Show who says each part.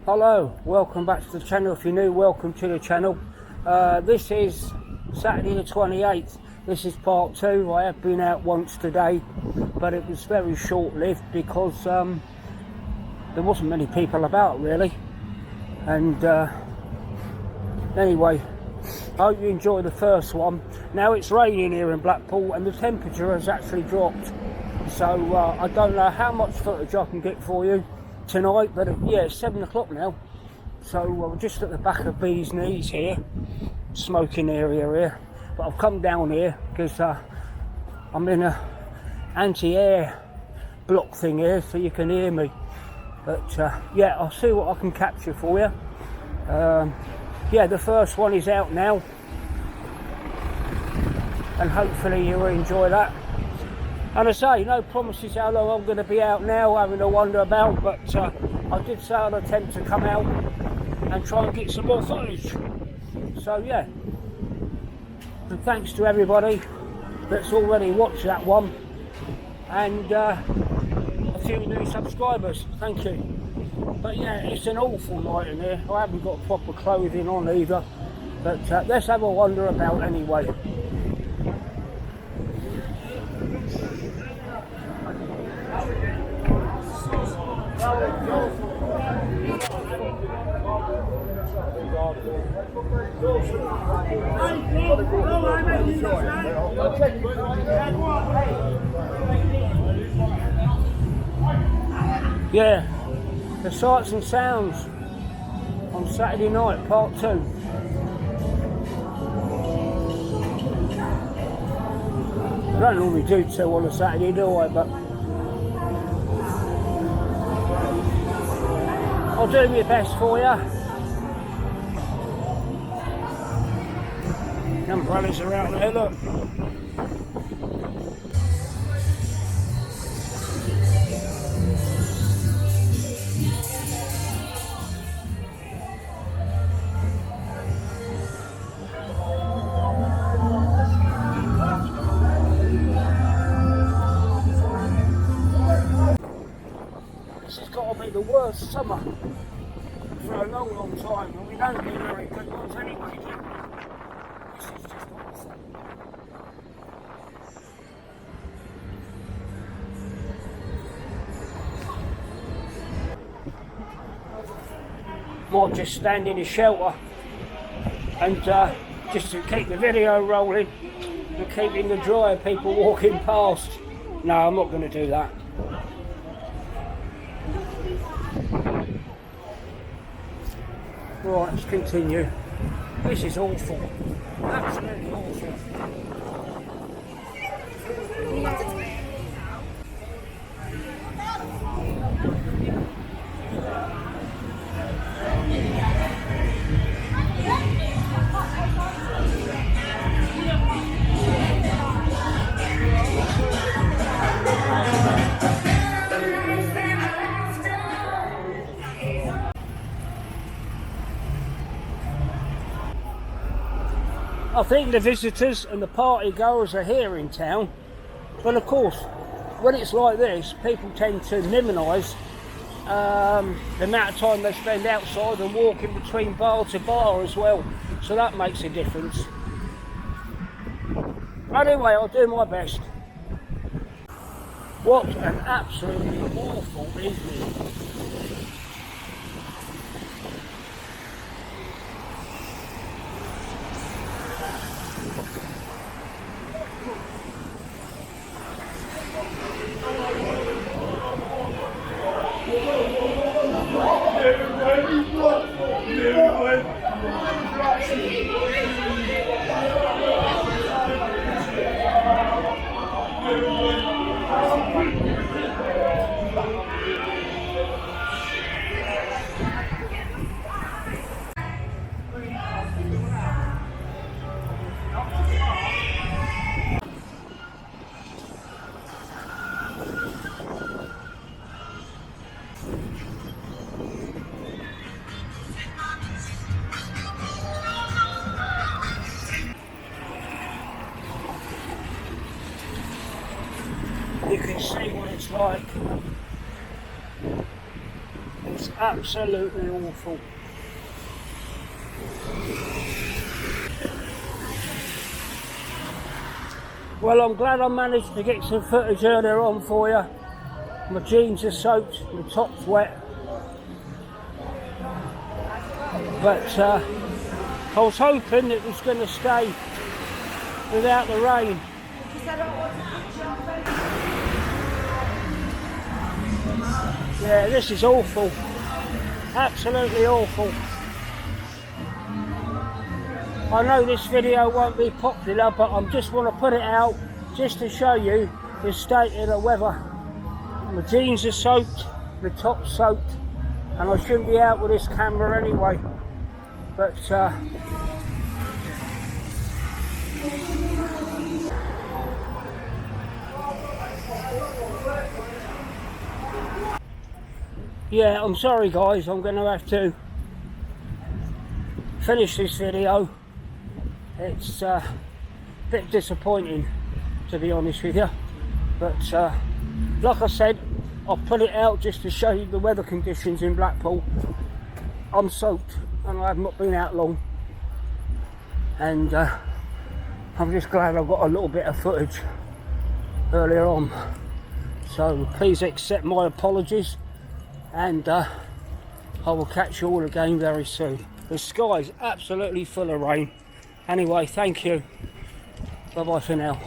Speaker 1: Hello, welcome back to the channel. If you're new, welcome to the channel. This is Saturday the 28th. This is part 2. I have been out once today, but it was very short-lived because there wasn't many people about really. And anyway, I hope you enjoy the first one. Now it's raining here in Blackpool and the temperature has actually dropped. So I don't know how much footage I can get for you tonight, but yeah, it's 7 o'clock now. So we're just at the back of B's Knees here, smoking area here. But I've come down here because I'm in a anti-air block thing here, so you can hear me. But yeah, I'll see what I can capture for you. Yeah, the first one is out now, and hopefully you'll enjoy that. And I say, no promises how long I'm going to be out now, having a wander about, but I did say I'd attempt to come out and try and get some more footage. So yeah, and thanks to everybody that's already watched that one, and a few new subscribers, thank you. But yeah, it's an awful night in here. I haven't got proper clothing on either, but let's have a wander about anyway. Yeah, the sights and sounds on Saturday night, part 2. I don't normally do 2 on a Saturday, do I? But I'll do my best for you. The umbrellas are out there, look. This has got to be the worst summer for a long, long time, and we don't get very good ones anyway, do we? This is just awful. Might just stand in the shelter and just to keep the video rolling and keeping the dry of people walking past. No, I'm not going to do that. Right, let's continue. This is awful. Absolutely awful. I think the visitors and the party goers are here in town, but of course when it's like this people tend to minimise the amount of time they spend outside and walking between bar to bar as well, so that makes a difference. Anyway, I'll do my best. What an absolutely awful evening. You can see what it's like. It's absolutely awful. Well, I'm glad I managed to get some footage earlier on for you. My jeans are soaked, my top's wet. But I was hoping it was going to stay without the rain. Yeah, this is awful. Absolutely awful. I know this video won't be popular, but I just want to put it out just to show you the state of the weather. My jeans are soaked, the top's soaked, and I shouldn't be out with this camera anyway. But yeah, I'm sorry guys, I'm going to have to finish this video. It's a bit disappointing, to be honest with you, but like I said, I'll put it out just to show you the weather conditions in Blackpool. I'm soaked and I have not been out long, and I'm just glad I've got a little bit of footage earlier on. So please accept my apologies, and I will catch you all again very soon. The sky's absolutely full of rain. Anyway, thank you. Bye bye for now.